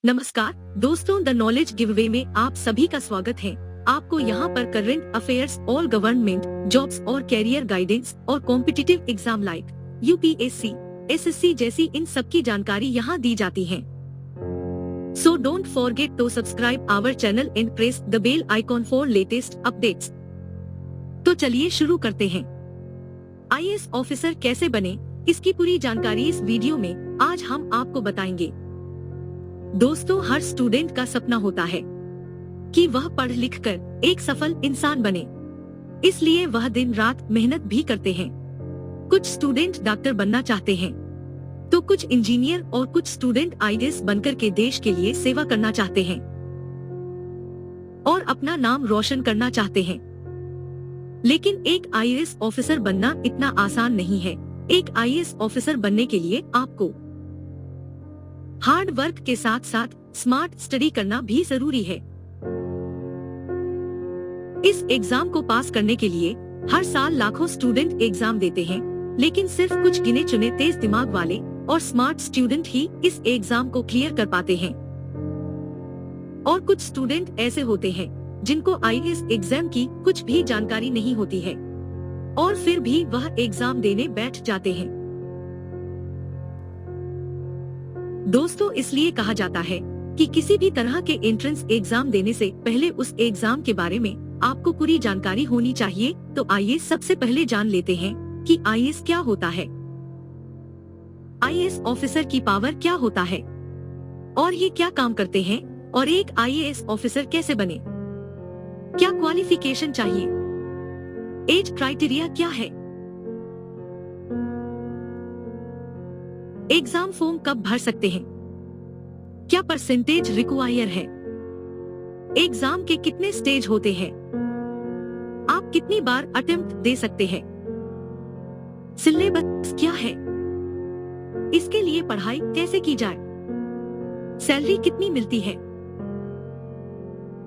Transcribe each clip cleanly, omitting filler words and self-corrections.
नमस्कार दोस्तों, the knowledge giveaway में आप सभी का स्वागत है। आपको यहाँ पर current affairs, all government jobs और कैरियर गाइडेंस और competitive exam like UPSC, SSC जैसी इन सब की जानकारी यहाँ दी जाती है। So don't forget to subscribe our channel and press the bell icon for latest updates. तो चलिए शुरू करते हैं। आईएएस ऑफिसर कैसे बने, इसकी पूरी जानकारी इस वीडियो में आज हम आपको बताएंगे। दोस्तों, हर स्टूडेंट का सपना होता है कि वह पढ़ लिख कर एक सफल इंसान बने, इसलिए वह दिन रात मेहनत भी करते हैं। कुछ स्टूडेंट डॉक्टर बनना चाहते हैं, तो कुछ इंजीनियर और कुछ स्टूडेंट आईएएस बनकर के देश के लिए सेवा करना चाहते हैं और अपना नाम रोशन करना चाहते हैं। लेकिन एक आईएएस ऑफिसर बनना इतना आसान नहीं है। एक आईएएस ऑफिसर बनने के लिए आपको हार्ड वर्क के साथ साथ स्मार्ट स्टडी करना भी जरूरी है। इस एग्जाम को पास करने के लिए हर साल लाखों स्टूडेंट एग्जाम देते हैं, लेकिन सिर्फ कुछ गिने चुने तेज दिमाग वाले और स्मार्ट स्टूडेंट ही इस एग्जाम को क्लियर कर पाते हैं। और कुछ स्टूडेंट ऐसे होते हैं जिनको आईएएस एग्जाम की कुछ भी जानकारी नहीं होती है और फिर भी वह एग्जाम देने बैठ जाते हैं। दोस्तों, इसलिए कहा जाता है कि किसी भी तरह के एंट्रेंस एग्जाम देने से पहले उस एग्जाम के बारे में आपको पूरी जानकारी होनी चाहिए। तो आइए सबसे पहले जान लेते हैं कि आईएएस क्या होता है। आईएएस ऑफिसर की पावर क्या होता है और ये क्या काम करते हैं, और एक आईएएस ऑफिसर कैसे बने, क्या क्वालिफिकेशन चाहिए, एज क्राइटेरिया क्या है, एग्जाम फॉर्म कब भर सकते हैं, क्या परसेंटेज रिक्वायर है, एग्जाम के कितने स्टेज होते हैं, आप कितनी बार अटेम्प्ट दे सकते हैं, सिलेबस क्या है, इसके लिए पढ़ाई कैसे की जाए, सैलरी कितनी मिलती है।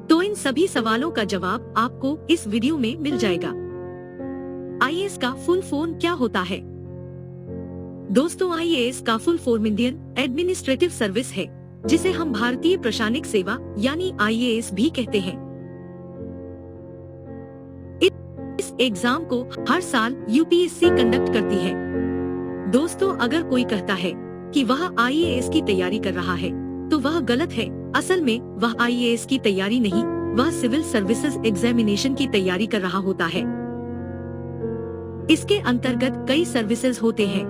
तो इन सभी सवालों का जवाब आपको इस वीडियो में मिल जाएगा। आईएएस का फुल फॉर्म क्या होता है? दोस्तों, आईएएस का full form Indian administrative service है, जिसे हम भारतीय प्रशासनिक सेवा यानी आईएएस भी कहते हैं। इस एग्जाम को हर साल यूपीएससी कंडक्ट करती है। दोस्तों, अगर कोई कहता है कि वह आईएएस की तैयारी कर रहा है, तो वह गलत है। असल में वह आईएएस की तैयारी नहीं, वह सिविल सर्विसेज एग्जामिनेशन की तैयारी कर रहा होता है। इसके अंतर्गत कई सर्विसेज होते हैं,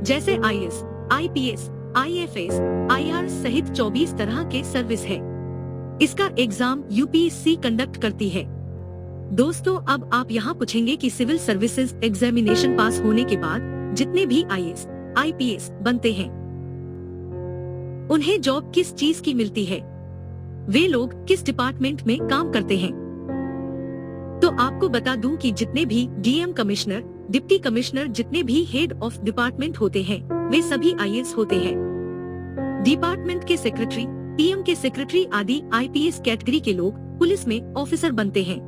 जैसे आईएएस, आईपीएस, आईएफएस, आईआरएस सहित 24 तरह के सर्विस है। इसका एग्जाम यूपीएससी कंडक्ट करती है। दोस्तों, अब आप यहाँ पूछेंगे कि सिविल सर्विसेज एग्जामिनेशन पास होने के बाद जितने भी आईएएस, आईपीएस बनते हैं, उन्हें जॉब किस चीज की मिलती है, वे लोग किस डिपार्टमेंट में काम करते हैं। तो आपको बता दूं कि जितने भी डीएम कमिश्नर, डिप्टी कमिश्नर, जितने भी हेड ऑफ डिपार्टमेंट होते हैं, वे सभी आईएएस होते हैं। डिपार्टमेंट के सेक्रेटरी, पीएम के सेक्रेटरी आदि आईपीएस कैटेगरी के लोग पुलिस में ऑफिसर बनते हैं,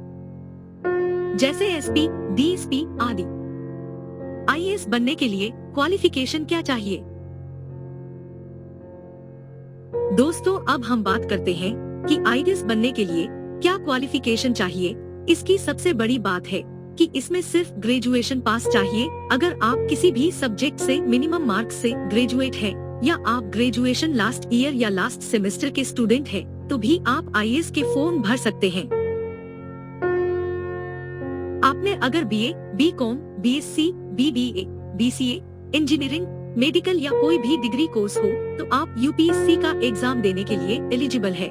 जैसे एसपी, डीएसपी आदि। आईएएस बनने के लिए क्वालिफिकेशन क्या चाहिए? दोस्तों, अब हम बात करते हैं कि आईएएस बनने के लिए क्या क्वालिफिकेशन चाहिए। इसकी सबसे बड़ी बात है कि इसमें सिर्फ ग्रेजुएशन पास चाहिए। अगर आप किसी भी सब्जेक्ट से मिनिमम मार्क्स से ग्रेजुएट हैं, या आप ग्रेजुएशन लास्ट ईयर या लास्ट सेमेस्टर के स्टूडेंट हैं, तो भी आप आईएएस के फॉर्म भर सकते हैं। आपने अगर BA, BCom, BSc, BBA, BCA, engineering, medical या कोई भी डिग्री कोर्स हो, तो आप यूपीएससी का एग्जाम देने के लिए एलिजिबल है।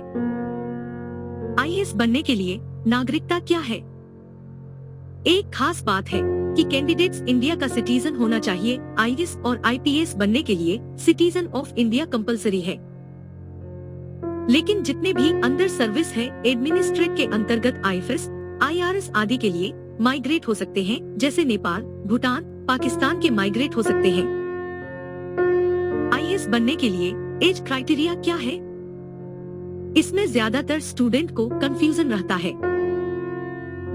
आईएएस बनने के लिए नागरिकता क्या है? एक खास बात है कि कैंडिडेट्स इंडिया का सिटीजन होना चाहिए। आईएएस और आईपीएस बनने के लिए सिटीजन ऑफ इंडिया कंपलसरी है। लेकिन जितने भी अंडर सर्विस है एडमिनिस्ट्रेट के अंतर्गत आईएफएस, आईआरएस आदि के लिए माइग्रेट हो सकते हैं, जैसे नेपाल, भूटान, पाकिस्तान के माइग्रेट हो सकते हैं। आईएएस बनने के लिए एज क्राइटेरिया क्या है? इसमें ज्यादातर स्टूडेंट को कंफ्यूजन रहता है।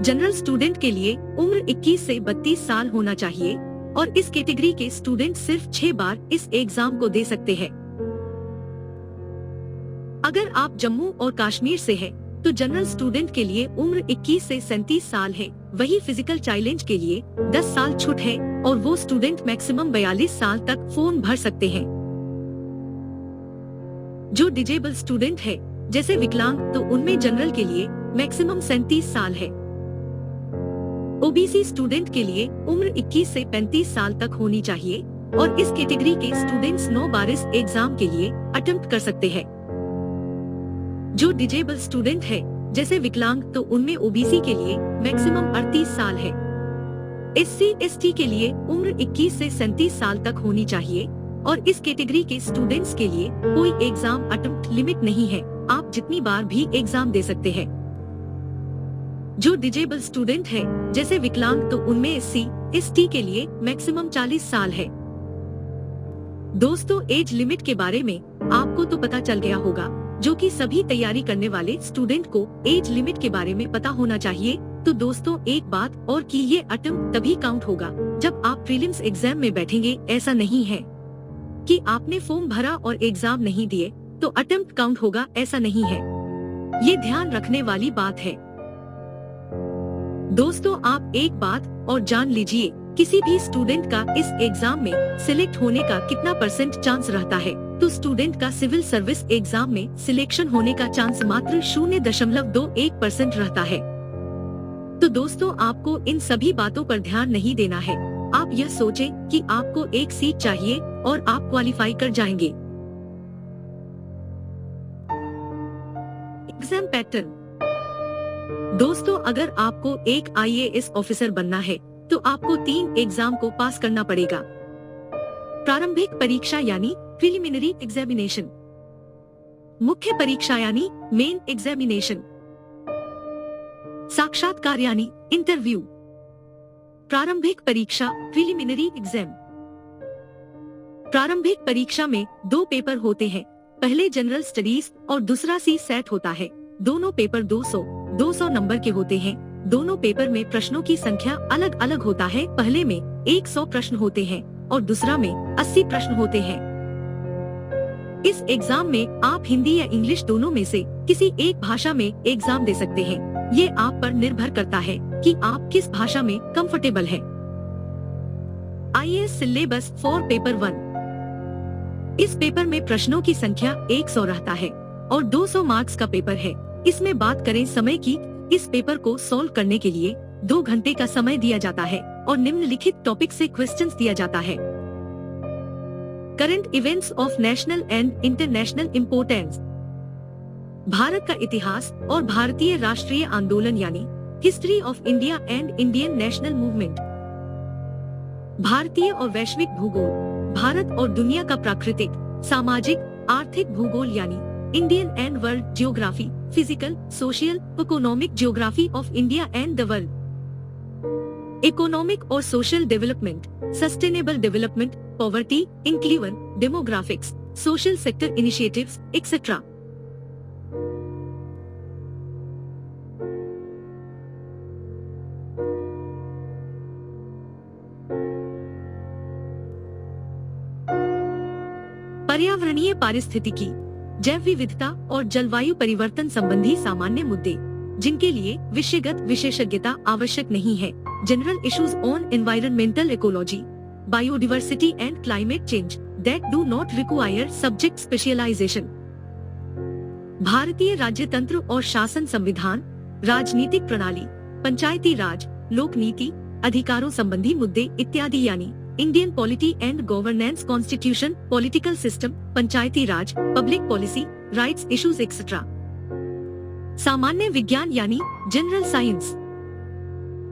जनरल स्टूडेंट के लिए उम्र 21 से 32 साल होना चाहिए और इस कैटेगरी के स्टूडेंट सिर्फ 6 बार इस एग्जाम को दे सकते हैं। अगर आप जम्मू और कश्मीर से हैं, तो जनरल स्टूडेंट के लिए उम्र 21 से 37 साल है। वही फिजिकल चैलेंज के लिए 10 साल छूट है और वो स्टूडेंट मैक्सिमम 42 साल तक फॉर्म भर सकते हैं। जो डिजेबल स्टूडेंट है जैसे विकलांग, तो उनमें जनरल के लिए मैक्सिमम 37 साल है। ओबीसी स्टूडेंट के लिए उम्र 21 से 35 साल तक होनी चाहिए और इस कैटेगरी के स्टूडेंट्स 9 बारिश एग्जाम के लिए अटेम्प्ट कर सकते हैं। जो डिजेबल स्टूडेंट है जैसे विकलांग, तो उनमें ओबीसी के लिए मैक्सिमम 38 साल है। एससी एसटी के लिए उम्र 21 से 37 साल तक होनी चाहिए और इस कैटेगरी के स्टूडेंट्स के लिए कोई एग्जाम अटेम्प्ट लिमिट नहीं है, आप जितनी बार भी एग्जाम दे सकते हैं। जो डिजेबल स्टूडेंट है जैसे विकलांग, तो उनमें एससी एसटी के लिए मैक्सिमम 40 साल है। दोस्तों, एज लिमिट के बारे में आपको तो पता चल गया होगा, जो कि सभी तैयारी करने वाले स्टूडेंट को एज लिमिट के बारे में पता होना चाहिए। तो दोस्तों, एक बात और कि ये अटेम्प्ट तभी काउंट होगा जब आप प्रीलिम्स एग्जाम में बैठेंगे। ऐसा नहीं है कि आपने फॉर्म भरा और एग्जाम नहीं दिए तो अटेम्प्ट काउंट होगा, ऐसा नहीं है। ये ध्यान रखने वाली बात है। दोस्तों, आप एक बात और जान लीजिए, किसी भी स्टूडेंट का इस एग्जाम में सिलेक्ट होने का कितना % चांस रहता है। तो स्टूडेंट का सिविल सर्विस एग्जाम में सिलेक्शन होने का चांस मात्र 0.21% रहता है। तो दोस्तों, आपको इन सभी बातों पर ध्यान नहीं देना है। आप यह सोचें कि आपको एक सीट चाहिए और आप क्वालिफाई कर जाएंगे। Exam pattern. दोस्तों, अगर आपको एक IAS ऑफिसर बनना है तो आपको 3 एग्जाम को पास करना पड़ेगा। प्रारंभिक परीक्षा यानी प्रिलिमिनरी एग्जामिनेशन, मुख्य परीक्षा यानी मेन एग्जामिनेशन, साक्षात्कार यानी इंटरव्यू। प्रारंभिक परीक्षा प्रिलिमिनरी एग्जाम। प्रारंभिक परीक्षा में 2 पेपर होते हैं, पहले जनरल स्टडीज और दूसरा CSAT होता है। दोनों पेपर 200 नंबर के होते हैं। दोनों पेपर में प्रश्नों की संख्या अलग अलग होता है। पहले में 100 प्रश्न होते हैं और दूसरा में 80 प्रश्न होते हैं। इस एग्जाम में आप हिंदी या इंग्लिश दोनों में से किसी एक भाषा में एग्जाम दे सकते हैं। ये आप पर निर्भर करता है कि आप किस भाषा में कंफर्टेबल हैं। IAS syllabus for paper 1। इस पेपर में प्रश्नों की संख्या 100 रहता है और 200 मार्क्स का पेपर है। इसमें बात करें समय की, इस पेपर को सॉल्व करने के लिए 2 घंटे का समय दिया जाता है और निम्नलिखित टॉपिक से क्वेश्चंस दिया जाता है। Current events of national and international importance. Bharat का इतिहास और भारतीय राष्ट्रीय आंदोलन यानी history of India and Indian national movement. भारतीय और वैश्विक भूगोल। भारत और दुनिया का प्राकृतिक, सामाजिक, आर्थिक भूगोल यानी Indian and world geography. Physical, social, economic geography of India and the world. Economic और social development, sustainable development, poverty, inclusion, demographics, social sector initiatives, etcetera. पर्यावरणीय पारिस्थितिकी, जैव विविधता और जलवायु परिवर्तन संबंधी सामान्य मुद्दे, जिनके लिए विषयगत विशेषज्ञता आवश्यक नहीं है। General issues on environmental ecology, biodiversity and climate change that do not require subject specialisation. भारतीय राज्य तंत्र और शासन संविधान, राजनीतिक प्रणाली, पंचायती राज, लोक नीति, अधिकारों संबंधी मुद्दे इत्यादि यानी Indian polity and governance, constitution, political system, Panchayati Raj, public policy, rights issues etcetera. सामान्य विज्ञान यानी जनरल साइंस।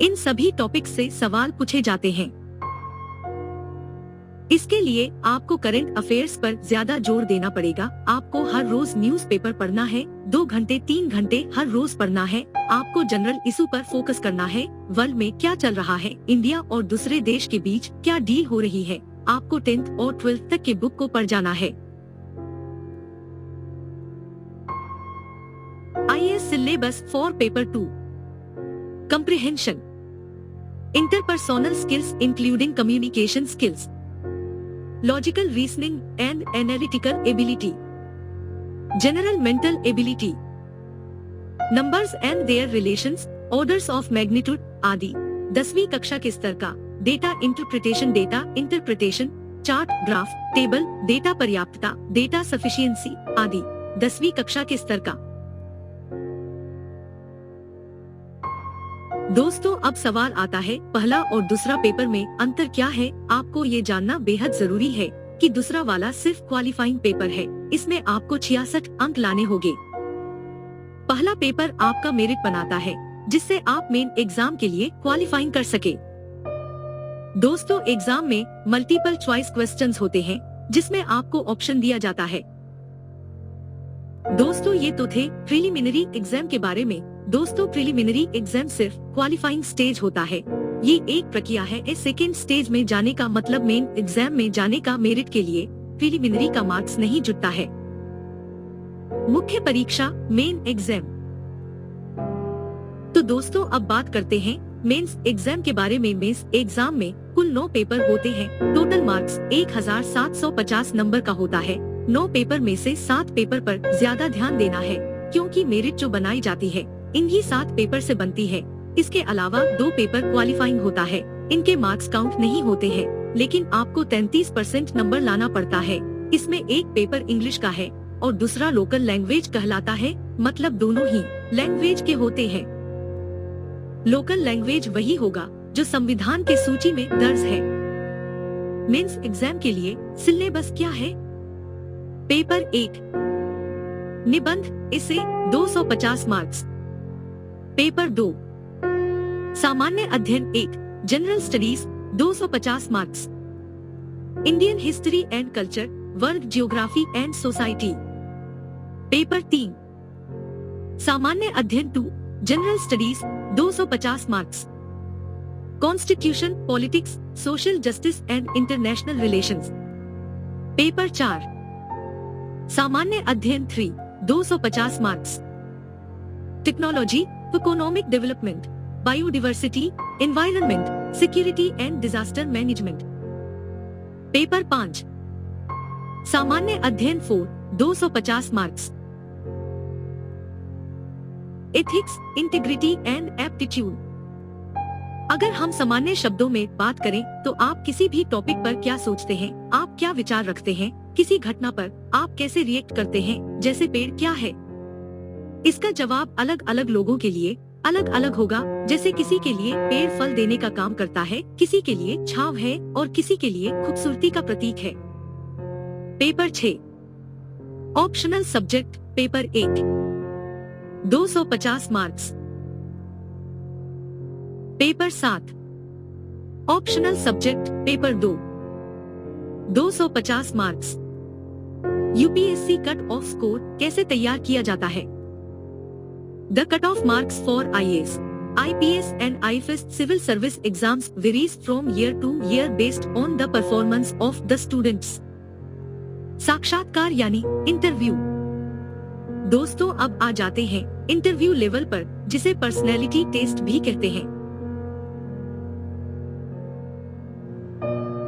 इन सभी टॉपिक से सवाल पूछे जाते हैं। इसके लिए आपको करंट अफेयर्स पर ज्यादा जोर देना पड़ेगा। आपको हर रोज न्यूज़पेपर पढ़ना है, 2 घंटे 3 घंटे हर रोज पढ़ना है। आपको जनरल इशू पर फोकस करना है। वर्ल्ड में क्या चल रहा है, इंडिया और दूसरे देश के बीच क्या डील हो रही है। आपको 10th और 12th तक के बुक को पढ़ जाना है। IAS syllabus for paper 2। Comprehension, interpersonal skills including communication skills, logical reasoning and analytical ability, general mental ability, numbers and their relations, orders of magnitude आदि। 10वीं कक्षा के स्तर का data interpretation, chart, graph, table, data पर्याप्तता, data sufficiency आदि। 10वीं कक्षा के स्तर का। दोस्तों अब सवाल आता है, पहला और दूसरा पेपर में अंतर क्या है? आपको ये जानना बेहद जरूरी है कि दूसरा वाला सिर्फ क्वालिफाइंग पेपर है, इसमें आपको 66 अंक लाने होंगे। पहला पेपर आपका मेरिट बनाता है, जिससे आप मेन एग्जाम के लिए क्वालिफाइंग कर सके। दोस्तों एग्जाम में मल्टीपल चॉइस क्वेश्चंस होते हैं, जिसमें आपको ऑप्शन दिया जाता है। दोस्तों ये तो थे प्रिलिमिनरी एग्जाम के बारे में। दोस्तों प्रिलिमिनरी एग्जाम सिर्फ क्वालिफाइंग स्टेज होता है, ये एक प्रक्रिया है। इस सेकेंड स्टेज में जाने का मतलब मेन एग्जाम में जाने का। मेरिट के लिए प्रिलिमिनरी का मार्क्स नहीं जुटता है। मुख्य परीक्षा मेन एग्जाम। तो दोस्तों अब बात करते हैं मेंस एग्जाम के बारे में। मेंस एग्जाम में कुल 9 पेपर होते हैं। टोटल मार्क्स 1750 नंबर का होता है। 9 पेपर में से 7 पेपर पर ज्यादा ध्यान देना है, क्योंकि मेरिट जो बनाई जाती है इन्हीं 7 पेपर से बनती है। इसके अलावा 2 पेपर क्वालिफाइंग होता है, इनके मार्क्स काउंट नहीं होते हैं, लेकिन आपको 33% नंबर लाना पड़ता है। इसमें एक पेपर इंग्लिश का है और दूसरा लोकल लैंग्वेज कहलाता है, मतलब दोनों ही लैंग्वेज के होते हैं। लोकल लैंग्वेज वही होगा जो संविधान के सूची में दर्ज है। मेंस एग्जाम के लिए सिलेबस क्या है? पेपर 1 निबंध, इसे 250 मार्क्स। पेपर 2 सामान्य अध्ययन 1 general studies 250 marks. Indian history and culture, world geography and society. Paper 3 सामान्य अध्ययन 2 general studies 250 marks. Constitution, politics, social justice and international relations. Paper 4 सामान्य अध्ययन 3 250 marks. Technology, economic development, biodiversity, environment, security and disaster management. Paper 5 सामान्य अध्ययन 4 250 marks. Ethics, integrity and aptitude. अगर हम सामान्य शब्दों में बात करें तो आप किसी भी टॉपिक पर क्या सोचते हैं, आप क्या विचार रखते हैं, किसी घटना पर आप कैसे रिएक्ट करते हैं, जैसे पेड़ क्या है। इसका जवाब अलग अलग लोगों के लिए अलग अलग होगा। जैसे किसी के लिए पेड़ फल देने का काम करता है, किसी के लिए छांव है और किसी के लिए खूबसूरती का प्रतीक है। Paper 6 optional subject. Paper 1 250 marks. Paper 7 optional subject. Paper 2 250 marks. UPSC cut off score कैसे तैयार किया जाता है? The cut off marks for IAS, IPS and IFS civil service exams varies from year to year based on the performance of the students. साक्षात्कार यानी interview. दोस्तों अब आ जाते हैं इंटरव्यू लेवल पर, जिसे पर्सनैलिटी टेस्ट भी कहते हैं,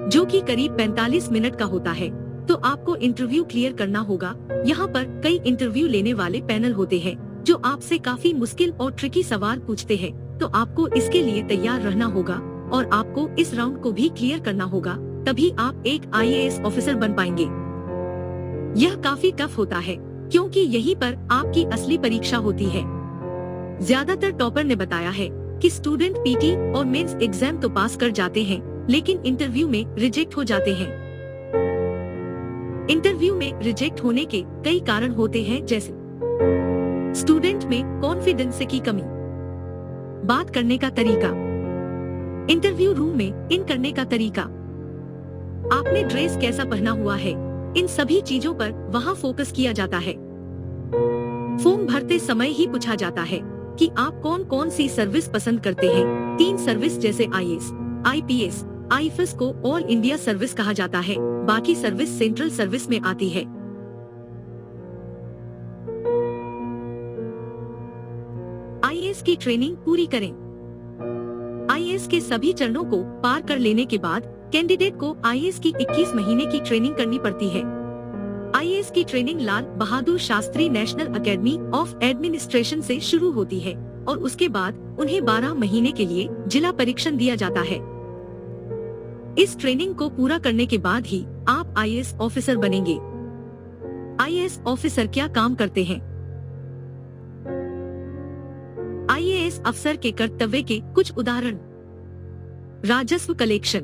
जो कि करीब 45 मिनट का होता है। तो आपको इंटरव्यू क्लियर करना होगा। यहाँ पर कई इंटरव्यू लेने वाले पैनल होते हैं जो आपसे काफी मुश्किल और ट्रिकी सवाल पूछते हैं, तो आपको इसके लिए तैयार रहना होगा और आपको इस राउंड को भी क्लियर करना होगा, तभी आप एक IAS ऑफिसर बन पाएंगे। यह काफी टफ होता है, क्योंकि यहीं पर आपकी असली परीक्षा होती है। ज्यादातर टॉपर ने बताया है कि स्टूडेंट PT और मेंस एग्जाम तो पास कर जाते हैं, लेकिन इंटरव्यू में रिजेक्ट हो जाते हैं। इंटरव्यू में रिजेक्ट होने के कई कारण होते हैं, जैसे स्टूडेंट में कॉन्फिडेंस की कमी, बात करने का तरीका, इंटरव्यू रूम में इन करने का तरीका, आपने ड्रेस कैसा पहना हुआ है, इन सभी चीजों पर वहाँ फोकस किया जाता है। फॉर्म भरते समय ही पूछा जाता है कि आप कौन कौन सी सर्विस पसंद करते हैं। 3 सर्विस जैसे IAS, IPS, IFS को ऑल इंडिया सर्विस कहा जाता है, बाकी सर्विस सेंट्रल सर्विस में आती है। IAS की ट्रेनिंग पूरी करें। IAS के सभी चरणों को पार कर लेने के बाद कैंडिडेट को IAS की 21 महीने की ट्रेनिंग करनी पड़ती है। IAS आईएएस की training Lal Bahadur Shastri national academy of administration से शुरू होती है और उसके बाद उन्हें 12 महीने के लिए जिला परीक्षण दिया जाता है। इस ट्रेनिंग को पूरा करने के बाद ही आप आईएएस ऑफिसर बनेंगे। आईएएस ऑफिसर क्या काम करते हैं? आईएएस अफसर के कर्तव्य के कुछ उदाहरण: राजस्व कलेक्शन,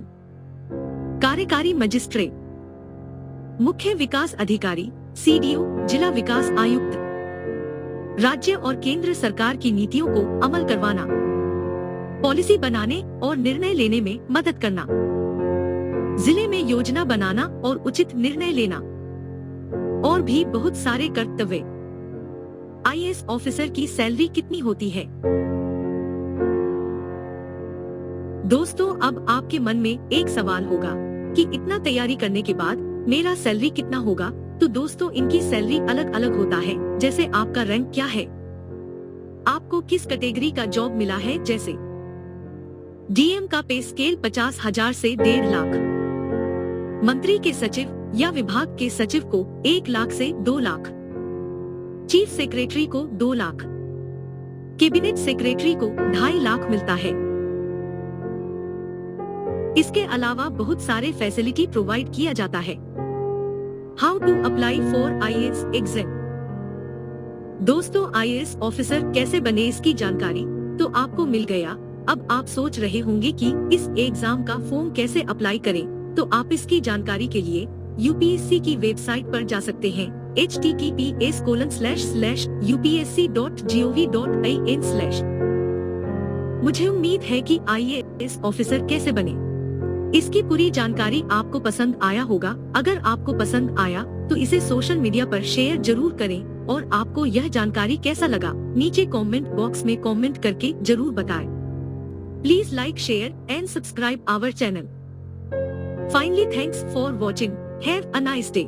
कार्यकारी मजिस्ट्रेट, मुख्य विकास अधिकारी सीडीओ, जिला विकास आयुक्त, राज्य और केंद्र सरकार की नीतियों को अमल करवाना, पॉलिसी बनाने और निर्णय लेने में मदद करना, जिले में योजना बनाना और उचित निर्णय लेना, और भी बहुत सारे कर्तव्य। आईएएस ऑफिसर की सैलरी कितनी होती है? दोस्तों, अब आपके मन में एक सवाल होगा कि इतना तैयारी करने के बाद मेरा सैलरी कितना होगा? तो दोस्तों, इनकी सैलरी अलग अलग होता है। जैसे आपका रैंक क्या है, आपको किस कैटेगरी का जॉब मिला है। जैसे डीएम का पे स्केल 50,000 से 1.5 लाख, मंत्री के सचिव या विभाग के सचिव को 1 लाख से 2 लाख, चीफ सेक्रेटरी को 2 लाख, कैबिनेट सेक्रेटरी को 2.5 लाख मिलता है। इसके अलावा बहुत सारे फैसिलिटी प्रोवाइड किया जाता है। How to apply for IAS exam. दोस्तों, आईएएस ऑफिसर कैसे बने इसकी जानकारी तो आपको मिल गया। अब आप सोच रहे होंगे कि इस एग्जाम का फॉर्म कैसे अप्लाई करें, तो आप इसकी जानकारी के लिए यूपीएससी की वेबसाइट पर जा सकते हैं https://upsc.gov.in/। मुझे उम्मीद है कि आईएएस ऑफिसर कैसे बने इसकी पूरी जानकारी आपको पसंद आया होगा। अगर आपको पसंद आया तो इसे सोशल मीडिया पर शेयर जरूर करें और आपको यह जानकारी कैसा लगा नीचे कमेंट बॉक्स में कमेंट करके जरूर बताएं। Please like, share and subscribe our channel. Finally, thanks for watching. Have a nice day.